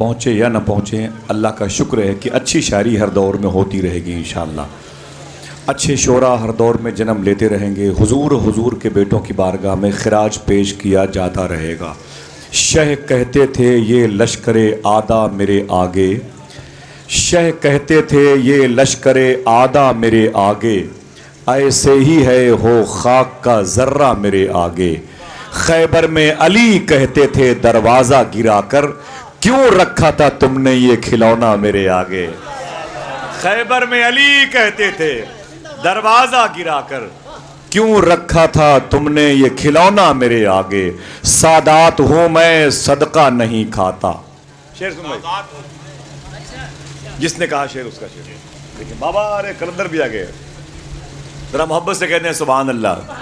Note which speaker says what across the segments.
Speaker 1: پہنچے یا نہ پہنچے اللہ کا شکر ہے کہ اچھی شاعری ہر دور میں ہوتی رہے گی انشاءاللہ۔ اچھے شعراء ہر دور میں جنم لیتے رہیں گے، حضور کے بیٹوں کی بارگاہ میں خراج پیش کیا جاتا رہے گا۔ شہ کہتے تھے یہ لشکر آدھا میرے آگے، شہ کہتے تھے یہ لشکر آدھا میرے آگے، ایسے ہی ہے ہو خاک کا ذرہ میرے آگے۔ خیبر میں علی کہتے تھے دروازہ گرا کر، کیوں رکھا تھا تم نے یہ کھلونا میرے آگے۔ خیبر میں علی کہتے تھے دروازہ گرا کر، کیوں رکھا تھا تم نے یہ کھلونا میرے آگے۔ سادات ہوں میں صدقہ نہیں کھاتا۔ شعر سن بھائی، جس نے کہا شعر اس کا شعر لیکن بابا ارے کلندر بھی آگے ذرا محبت سے کہتے ہیں سبحان اللہ۔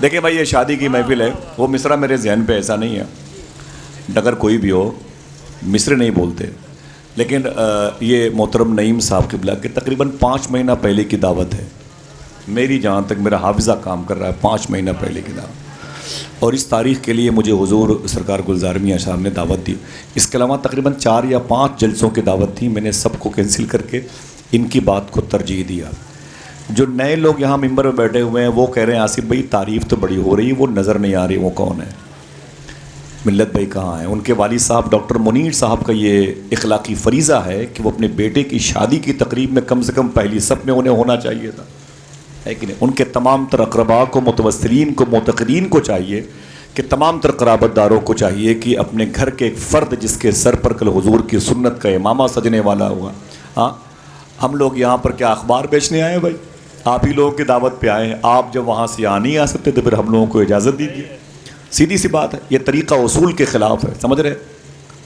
Speaker 1: دیکھیں بھائی، یہ شادی کی محفل ہے، وہ مصرع میرے ذہن پہ ایسا نہیں ہے، اگر کوئی بھی ہو مصرع نہیں بولتے، لیکن یہ محترم نعیم صاحب قبلہ کے تقریباً 5 مہینہ پہلے کی دعوت ہے میری، جہاں تک میرا حافظہ کام کر رہا ہے 5 مہینہ پہلے کی دعوت، اور اس تاریخ کے لیے مجھے حضور سرکار گلزار میاں صاحب نے دعوت دی۔ اس کے علاوہ تقریباً 4 یا 5 جلسوں کی دعوت تھی، میں نے سب کو کینسل کر کے ان کی بات کو ترجیح دیا۔ جو نئے لوگ یہاں ممبر میں بیٹھے ہوئے ہیں وہ کہہ رہے ہیں آصف بھائی تعریف تو بڑی ہو رہی ہے، وہ نظر نہیں آ رہی وہ کون ہے، ملت بھائی کہاں ہیں۔ ان کے والد صاحب ڈاکٹر منیر صاحب کا یہ اخلاقی فریضہ ہے کہ وہ اپنے بیٹے کی شادی کی تقریب میں کم سے کم پہلی صف میں انہیں ہونا چاہیے تھا، ہے کہ نہیں۔ ان کے تمام تر اقرباء کو، متوسلین کو، معتقدین کو چاہیے کہ تمام تر قرابت داروں کو چاہیے کہ اپنے گھر کے ایک فرد جس کے سر پر کل حضور کی سنت کا امامہ سجنے والا ہوا۔ ہاں، ہم لوگ یہاں پر کیا اخبار بیچنے آئے ہیں بھائی؟ آپ ہی لوگوں کی دعوت پہ آئے ہیں، آپ جب وہاں سے آ نہیں آ سکتے تو پھر ہم لوگوں کو اجازت دیجیے، سیدھی سی بات ہے۔ یہ طریقہ اصول کے خلاف ہے، سمجھ رہے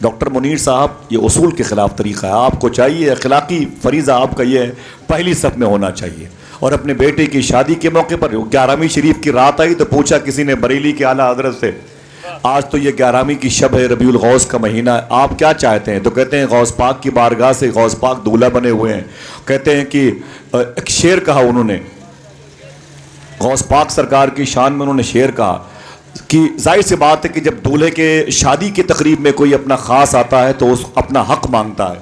Speaker 1: ڈاکٹر منیر صاحب، یہ اصول کے خلاف طریقہ ہے۔ آپ کو چاہیے، اخلاقی فریضہ آپ کا یہ ہے، پہلی صف میں ہونا چاہیے۔ اور اپنے بیٹے کی شادی کے موقع پر 11ویں شریف کی رات آئی تو پوچھا کسی نے بریلی کے اعلیٰ حضرت سے، آج تو یہ 11ویں کی شب ہے، ربیع الغوث کا مہینہ ہے، آپ کیا چاہتے ہیں؟ تو کہتے ہیں غوث پاک کی بارگاہ سے غوث پاک دولہا بنے ہوئے ہیں۔ کہتے ہیں کہ ایک شعر کہا انہوں نے، غوث پاک سرکار کی شان میں انہوں نے شعر کہا کہ ظاہر سی بات ہے کہ جب دولہے کے شادی کی تقریب میں کوئی اپنا خاص آتا ہے تو اس اپنا حق مانگتا ہے،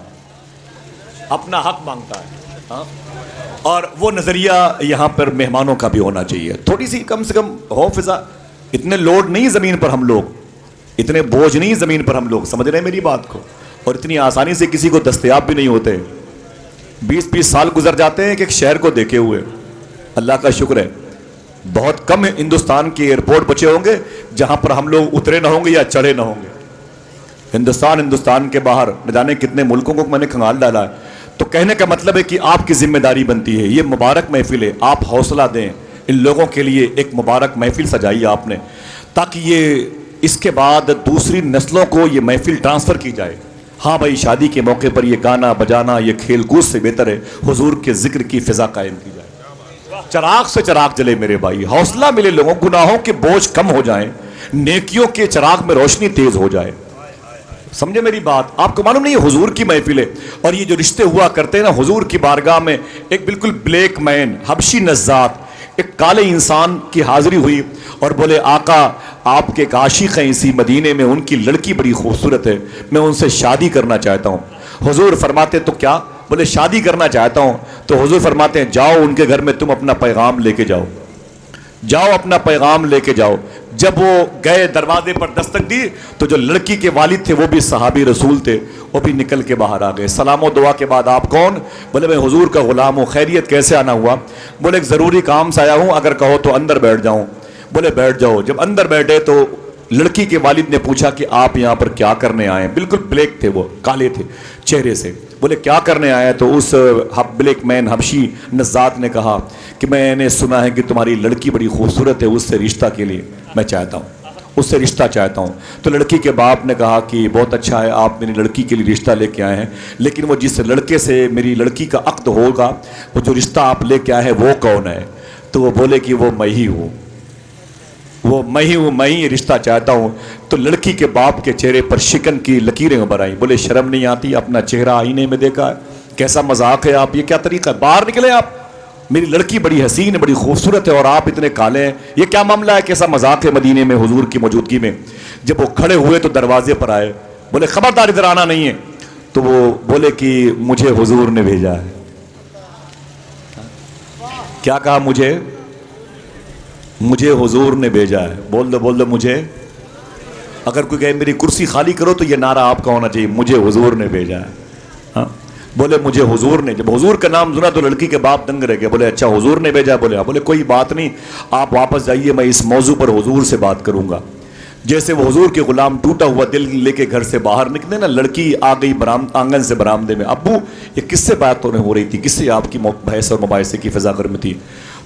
Speaker 1: اپنا حق مانگتا ہے، ہاں؟ اور وہ نظریہ یہاں پر مہمانوں کا بھی ہونا چاہیے، تھوڑی سی کم سے کم ہو فضا۔ اتنے لوڈ نہیں زمین پر ہم لوگ، اتنے بوجھ نہیں زمین پر ہم لوگ، سمجھ رہے ہیں میری بات کو، اور اتنی آسانی سے کسی کو دستیاب بھی نہیں ہوتے۔ 20 سال گزر جاتے ہیں کہ ایک شہر کو دیکھے ہوئے، اللہ کا شکر ہے بہت کم ہندوستان کے ایئرپورٹ بچے ہوں گے جہاں پر ہم لوگ اترے نہ ہوں گے یا چڑھے نہ ہوں گے۔ ہندوستان کے باہر نہ جانے کتنے ملکوں کو میں نے کھنگال ڈالا ہے۔ تو کہنے کا مطلب ہے کہ آپ کی ذمہ داری بنتی ہے، یہ مبارک محفل ہے، آپ حوصلہ دیں ان لوگوں کے لیے، ایک مبارک محفل سجائی آپ نے تاکہ یہ اس کے بعد دوسری نسلوں کو یہ محفل ٹرانسفر کی جائے۔ ہاں بھائی، شادی کے موقع پر یہ گانا بجانا، یہ کھیل کود سے بہتر ہے حضور کے ذکر کی فضا قائم کی جائے، چراغ سے چراغ جلے میرے بھائی، حوصلہ ملے لوگوں، گناہوں کے بوجھ کم ہو جائیں، نیکیوں کے چراغ میں روشنی تیز ہو جائے۔ سمجھے میری بات؟ آپ کو معلوم نہیں ہے حضور کی محفل ہے، اور یہ جو رشتے ہوا کرتے ہیں نا حضور کی بارگاہ میں، ایک بالکل بلیک مین حبشی نژاد ایک کالے انسان کی حاضری ہوئی اور بولے آقا آپ کے ایک عاشق ہیں اسی مدینے میں، ان کی لڑکی بڑی خوبصورت ہے، میں ان سے شادی کرنا چاہتا ہوں۔ حضور فرماتے تو کیا؟ بولے شادی کرنا چاہتا ہوں۔ تو حضور فرماتے ہیں جاؤ ان کے گھر میں، تم اپنا پیغام لے کے جاؤ، جاؤ اپنا پیغام لے کے جاؤ۔ جب وہ گئے دروازے پر دستک دی تو جو لڑکی کے والد تھے وہ بھی صحابی رسول تھے، وہ بھی نکل کے باہر آ گئے۔ سلام و دعا کے بعد آپ کون؟ بولے میں حضور کا غلام ہوں، خیریت کیسے آنا ہوا؟ بولے ایک ضروری کام سے آیا ہوں، اگر کہو تو اندر بیٹھ جاؤں۔ بولے بیٹھ جاؤ۔ جب اندر بیٹھے تو لڑکی کے والد نے پوچھا کہ آپ یہاں پر کیا کرنے آئے ہیں؟ بالکل بلیک تھے، وہ کالے تھے چہرے سے۔ بولے کیا کرنے آیا؟ تو اس بلیک مین حبشی نژاد نے کہا کہ میں نے سنا ہے کہ تمہاری لڑکی بڑی خوبصورت ہے، اس سے رشتہ کے لیے میں چاہتا ہوں، اس سے رشتہ چاہتا ہوں۔ تو لڑکی کے باپ نے کہا کہ بہت اچھا ہے، آپ میری لڑکی کے لیے رشتہ لے کے آئے ہیں، لیکن وہ جس لڑکے سے میری لڑکی کا عقد ہوگا، وہ جو رشتہ آپ لے کے آئے ہیں وہ کون ہے؟ تو وہ بولے کہ وہ میں ہی ہوں، وہ میں ہی ہوں، میں ہی رشتہ چاہتا ہوں۔ تو لڑکی کے باپ کے چہرے پر شکن کی لکیریں ابھر آئیں۔ بولے شرم نہیں آتی؟ اپنا چہرہ آئینے میں دیکھا ہے، کیسا مذاق ہے آپ، یہ کیا طریقہ ہے؟ باہر نکلے آپ، میری لڑکی بڑی حسین ہے، بڑی خوبصورت ہے، اور آپ اتنے کالے ہیں، یہ کیا معاملہ ہے؟ کیسا مذاق ہے مدینے میں حضور کی موجودگی میں؟ جب وہ کھڑے ہوئے تو دروازے پر آئے، بولے خبردار ادھر آنا نہیں ہے. تو وہ بولے کہ مجھے حضور نے بھیجا ہے. کیا کہا؟ مجھے حضور نے بھیجا ہے. بول دو مجھے. اگر کوئی کہے میری کرسی خالی کرو تو یہ نعرہ آپ کا ہونا چاہیے، مجھے حضور نے بھیجا ہے. ہاں بولے مجھے حضور نے. جب حضور کا نام سنا تو لڑکی کے باپ دنگ رہ گئے. بولے اچھا حضور نے بھیجا؟ بولے ہاں. بولے کوئی بات نہیں، آپ واپس جائیے، میں اس موضوع پر حضور سے بات کروں گا. جیسے وہ حضور کے غلام ٹوٹا ہوا دل لے کے گھر سے باہر نکلے نا، لڑکی آ گئی آنگن سے برآمدے میں. ابو یہ کس سے بات ہو رہی تھی؟ کس سے آپ کی بحث اور مباحثے کی فضا گرم تھی؟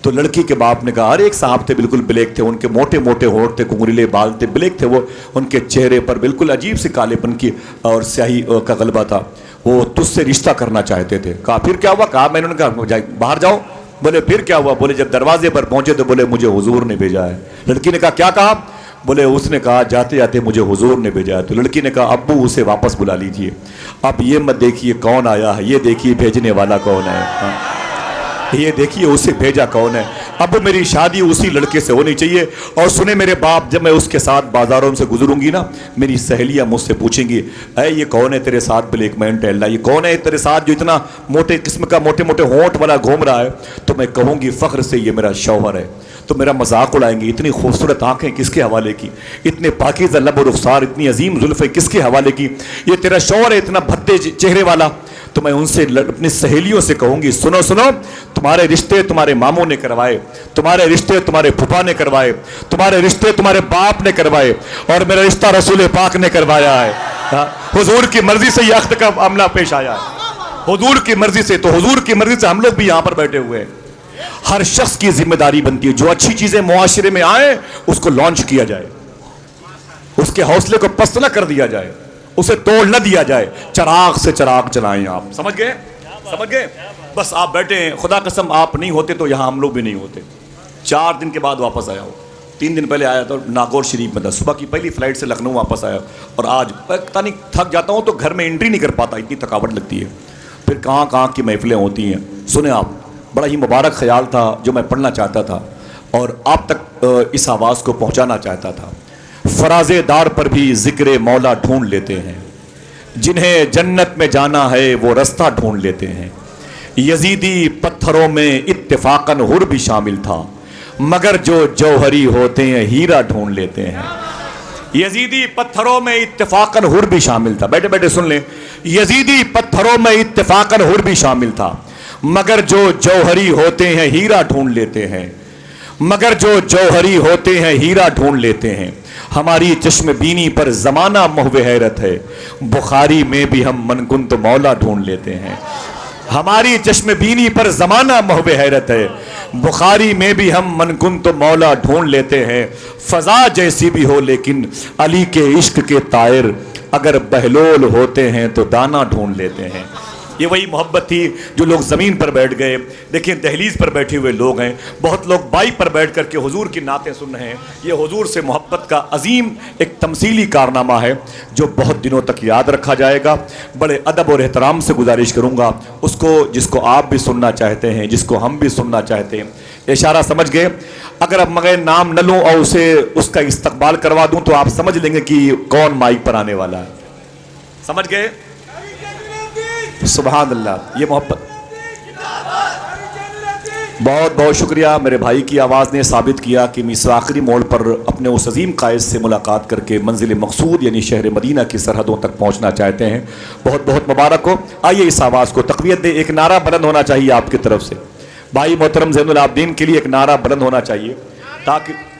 Speaker 1: تو لڑکی کے باپ نے کہا ہر ایک صاحب تھے بالکل بلیک تھے، ان کے موٹے موٹے ہونٹ تھے، کنگریلے بال تھے، بلیک تھے وہ، ان کے چہرے پر بالکل عجیب سے کالے پن کی اور سیاہی کا غلبہ تھا. وہ تجھ سے رشتہ کرنا چاہتے تھے. کہا پھر کیا ہوا؟ کہا میں نے کہا باہر جاؤ. بولے پھر کیا ہوا؟ بولے جب دروازے پر پہنچے تو بولے مجھے حضور نے بھیجا ہے. لڑکی نے کہا کیا کہا؟ بولے اس نے کہا جاتے جاتے مجھے حضور نے بھیجا ہے. تو لڑکی نے کہا ابو اسے واپس بلا لیجئے. اب یہ مت دیکھیے کون آیا ہے، یہ دیکھیے بھیجنے والا کون ہے. یہ دیکھیے اسے بھیجا کون ہے. اب میری شادی اسی لڑکے سے ہونی چاہیے. اور سنیں میرے باپ، جب میں اس کے ساتھ بازاروں سے گزروں گی نا، میری سہیلیاں مجھ سے پوچھیں گی اے یہ کون ہے تیرے ساتھ بلیک مین ٹہل رہا ہے، یہ کون ہے تیرے ساتھ جو اتنا موٹے قسم کا موٹے موٹے ہونٹ والا گھوم رہا ہے؟ تو میں کہوں گی فخر سے یہ میرا شوہر ہے. تو میرا مذاق اڑائیں گے، اتنی خوبصورت آنکھیں کس کے حوالے کی، اتنے پاکیزہ لب و رخسار، اتنی عظیم زلفیں کس کے حوالے کی، یہ تیرا شوہر ہے اتنا بھدے چہرے والا. تو میں ان سے اپنی سہیلیوں سے کہوں گی سنو تمہارے رشتے تمہارے ماموں نے کروائے، تمہارے رشتے تمہارے پھپھا نے کروائے، تمہارے رشتے تمہارے باپ نے کروائے، اور میرا رشتہ رسول پاک نے کروایا ہے. حضور کی مرضی سے یہ عقد کا معاملہ پیش آیا ہے، حضور کی مرضی سے. تو حضور کی مرضی سے ہم لوگ بھی یہاں پر بیٹھے ہوئے ہیں. ہر شخص کی ذمہ داری بنتی ہے جو اچھی چیزیں معاشرے میں آئیں اس کو لانچ کیا جائے، اس کے حوصلے کو پست نہ کر دیا جائے، اسے توڑ نہ دیا جائے. چراغ سے چراغ چلائیں. آپ سمجھ گئے؟ بس آپ بیٹھے ہیں. خدا قسم آپ نہیں ہوتے تو یہاں ہم لوگ بھی نہیں ہوتے. 4 دن کے بعد واپس آیا ہوں. 3 دن پہلے آیا تھا ناگور شریف میں تھا، صبح کی پہلی فلائٹ سے لکھنؤ واپس آیا. اور آج پتہ نہیں تھک جاتا ہوں تو گھر میں انٹری نہیں کر پاتا، اتنی تھکاوٹ لگتی ہے. پھر کہاں کہاں کی محفلیں ہوتی ہیں. سنیں آپ، بڑا ہی مبارک خیال تھا جو میں پڑھنا چاہتا تھا اور آپ تک اس آواز کو پہنچانا چاہتا تھا. فرازے دار پر بھی ذکر مولا ڈھونڈ لیتے ہیں، جنہیں جنت میں جانا ہے وہ رستہ ڈھونڈ لیتے ہیں. یزیدی پتھروں میں اتفاقاً حر بھی شامل تھا، مگر جو جوہری ہوتے ہیں ہیرا ڈھونڈ لیتے ہیں. یزیدی پتھروں میں اتفاقاً حر بھی شامل تھا. بیٹھے بیٹھے سن لیں. یزیدی پتھروں میں اتفاقاً حر بھی شامل تھا، مگر جو جوہری ہوتے ہیں ہیرا ڈھونڈ لیتے ہیں، مگر جو جوہری ہوتے ہیں ہیرا ڈھونڈ لیتے ہیں. ہماری چشم بینی پر زمانہ محو حیرت ہے، بخاری میں بھی ہم من کن تو مولا ڈھونڈ لیتے ہیں. ہماری چشم بینی پر زمانہ محو حیرت ہے، بخاری میں بھی ہم من کن تو مولا ڈھونڈ لیتے ہیں. فضا جیسی بھی ہو لیکن علی کے عشق کے طائر، اگر بہلول ہوتے ہیں تو دانا ڈھونڈ لیتے ہیں. یہ وہی محبت تھی جو لوگ زمین پر بیٹھ گئے. دیکھیں دہلیز پر بیٹھے ہوئے لوگ ہیں، بہت لوگ بائک پر بیٹھ کر کے حضور کی نعتیں سن رہے ہیں. یہ حضور سے محبت کا عظیم ایک تمثیلی کارنامہ ہے جو بہت دنوں تک یاد رکھا جائے گا. بڑے ادب اور احترام سے گزارش کروں گا اس کو جس کو آپ بھی سننا چاہتے ہیں، جس کو ہم بھی سننا چاہتے ہیں. اشارہ سمجھ گئے؟ اگر اب مگر نام نہ لوں اور اس کا استقبال کروا دوں تو آپ سمجھ لیں گے کہ کون مائک پر آنے والا ہے. سمجھ گئے؟ سبحان اللہ. یہ محبت. بہت بہت شکریہ. میرے بھائی کی آواز نے ثابت کیا کہ اس آخری موڑ پر اپنے اس عظیم قائد سے ملاقات کر کے منزل مقصود یعنی شہر مدینہ کی سرحدوں تک پہنچنا چاہتے ہیں. بہت بہت مبارک ہو. آئیے اس آواز کو تقویت دے. ایک نعرہ بلند ہونا چاہیے آپ کی طرف سے. بھائی محترم زین العابدین کے لیے ایک نعرہ بلند ہونا چاہیے تاکہ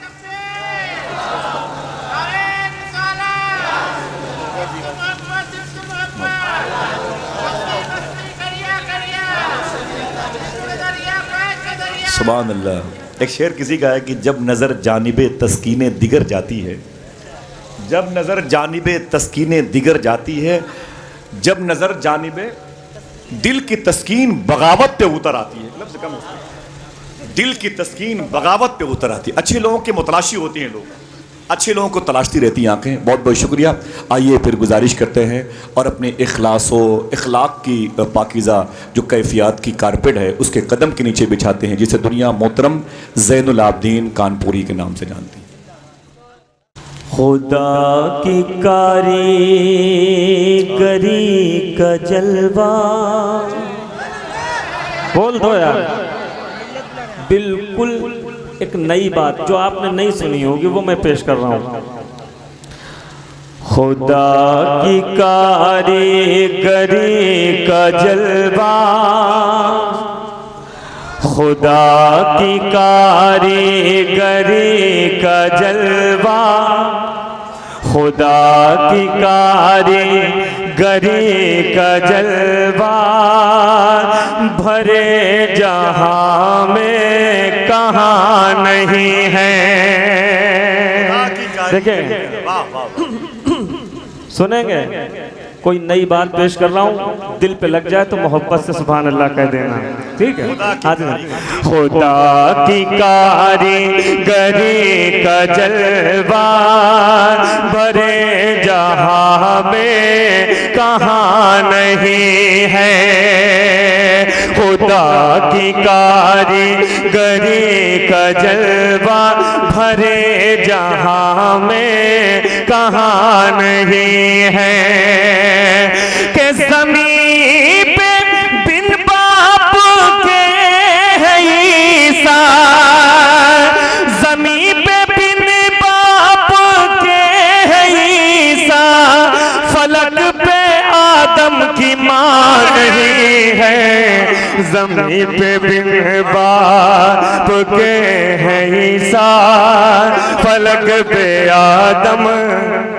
Speaker 1: سبحان اللہ. ایک شعر کسی کا ہے کہ جب نظر جانب تسکین دیگر جاتی ہے، جب نظر جانب تسکین دیگر جاتی ہے، جب نظر جانب دل کی تسکین بغاوت پہ اتر آتی ہے. لفظ کم ہوتا ہے. دل کی تسکین بغاوت پہ اتر آتی ہے. اچھے لوگوں کے متلاشی ہوتی ہیں، لوگ اچھے لوگوں کو تلاشتی رہتی ہیں آنکھیں. بہت بہت شکریہ. آئیے پھر گزارش کرتے ہیں اور اپنے اخلاص و اخلاق کی پاکیزہ جو کیفیات کی کارپیٹ ہے اس کے قدم کے نیچے بچھاتے ہیں جسے دنیا محترم زین العابدین کانپوری کے نام سے جانتی ہے.
Speaker 2: خدا کی کاریگری کا جلوہ، بول دو یار، بالکل ایک نئی بات جو آپ نے نہیں سنی ہوگی وہ میں پیش کر رہا ہوں۔ خدا کی کاریگری کا جلوہ، خدا کی کاریگری کا جلوہ، خدا کی کاریگری کا جلوہ، بھرے جہاں میں کہاں نہیں ہے۔ دیکھیں سنیں گے، کوئی نئی بات پیش کر رہا ہوں، دل پہ لگ جائے تو محبت سے سبحان اللہ کہہ دینا، ٹھیک ہے؟ خدا کی کاریگری کا جلوہ، بھرے جہاں میں کہاں نہیں ہے۔ خدا کی کاریگری کا جلوہ، بھرے جہاں میں کہاں نہیں ہے۔ کہ زمین پہ بن باپ کے ہے عیسیٰ، زمین پہ بن باپ کے ہے عیسیٰ، فلک پہ آدم کی ماں نہیں ہے۔ زمین پہ بن باپ کے ہے عیسیٰ، فلک پہ آدم۔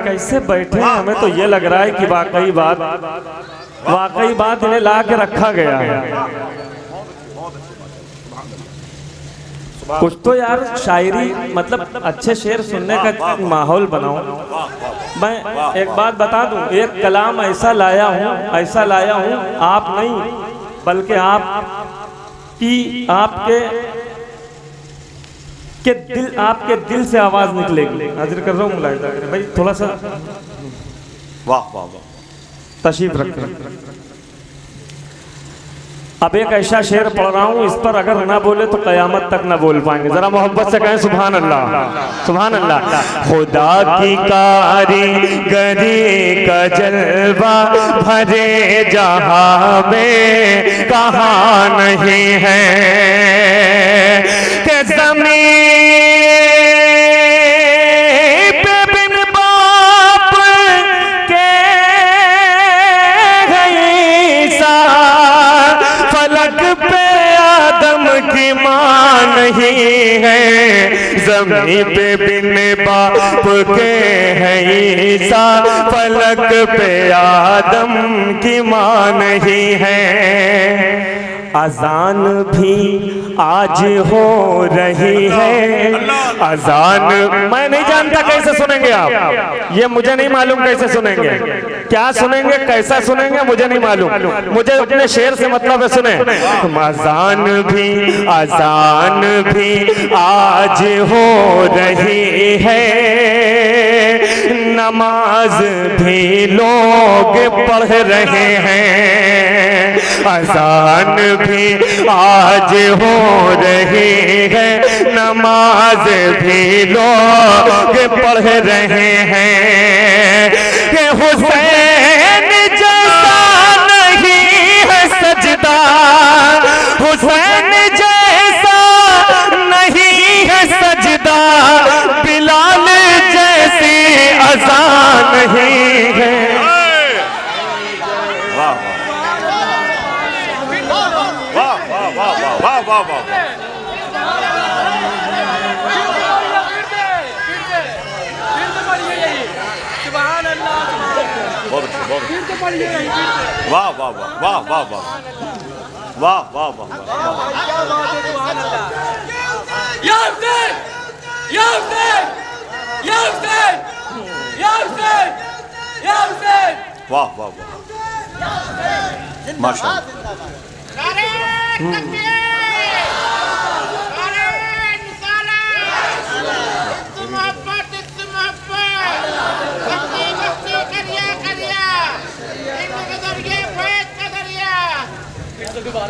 Speaker 2: کیسے بیٹھے ہیں؟ ہمیں تو یہ لگ رہا ہے کہ واقعی بات انہیں لا کے رکھا گیا ہے۔ کچھ تو یار شاعری، مطلب اچھے شعر سننے کا ماحول بناؤں۔ میں ایک بات بتا دوں، ایک کلام ایسا لایا ہوں آپ نہیں بلکہ آپ کے دل سے آواز نکلے گی۔ حاضر کر رہا ہوں ملاحظہ کریں بھائی، تھوڑا سا
Speaker 1: واہ واہ واہ،
Speaker 2: تشریف رکھیں۔ اب ایک ایسا شعر پڑھ رہا ہوں، اس پر اگر نہ بولے تو قیامت تک نہ بول پائیں گے۔ ذرا محبت سے کہیں سبحان اللہ، سبحان اللہ۔ خدا کی کاریگری کا جلوہ، بھرے جہاں میں کہاں نہیں ہے۔ کہ زمین پہ بن باپ کے ہے عیسیٰ، فلک پہ آدم کی ماں نہیں ہے۔ زمین پہ بن باپ کے ہے عیسیٰ، فلک پہ آدم کی ماں نہیں ہے۔ اذان بھی آج ہو رہی ہے، اذان میں نہیں جانتا کیسے سنیں گے آپ، یہ مجھے نہیں معلوم کیسے سنیں گے، کیا سنیں گے، کیسا سنیں گے مجھے نہیں معلوم، مجھے اپنے شعر سے مطلب ہے سنیں۔ اذان بھی آج ہو رہی ہے، نماز بھی لوگ پڑھ رہے ہیں۔ اذان بھی آج ہو رہی ہے، نماز بھی لوگ پڑھ رہے ہیں۔ کہ حسین جیسا نہیں ہے سجدہ، حسین جیسا نہیں ہے سجدہ، بلال جیسی اذان نہیں ہے۔
Speaker 1: واہ واہ واہ واہ واہ واہ واہ واہ،
Speaker 3: یا حسین یا حسین یا حسین یا حسین یا حسین،
Speaker 1: واہ واہ واہ، ماشاء اللہ۔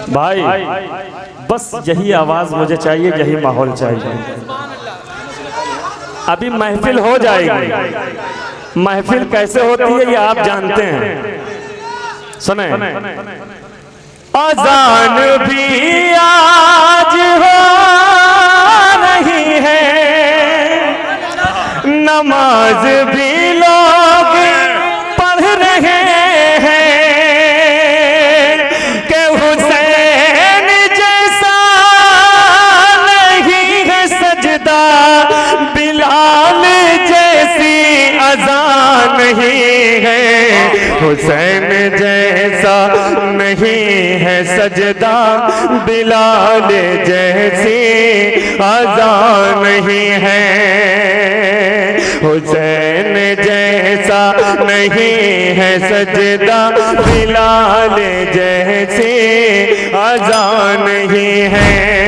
Speaker 2: بھائی بس یہی آواز مجھے چاہیے، یہی ماحول چاہیے۔ ابھی محفل ہو جائے گی. محفل کیسے ہوتی ہے یہ آپ جانتے ہیں. سنیں. اذان بھی آج ہو رہی ہے, نماز بھی لوگ پڑھ رہے ہیں, کہ حسین جیسا نہیں ہے سجدہ, بلال جیسی اذان نہیں ہے, حسین جیسا نہیں ہے سجدہ, بلال جیسی اذان نہیں ہے, حسین جیسا نہیں ہے سجدہ, بلال جیسی اذان نہیں ہے.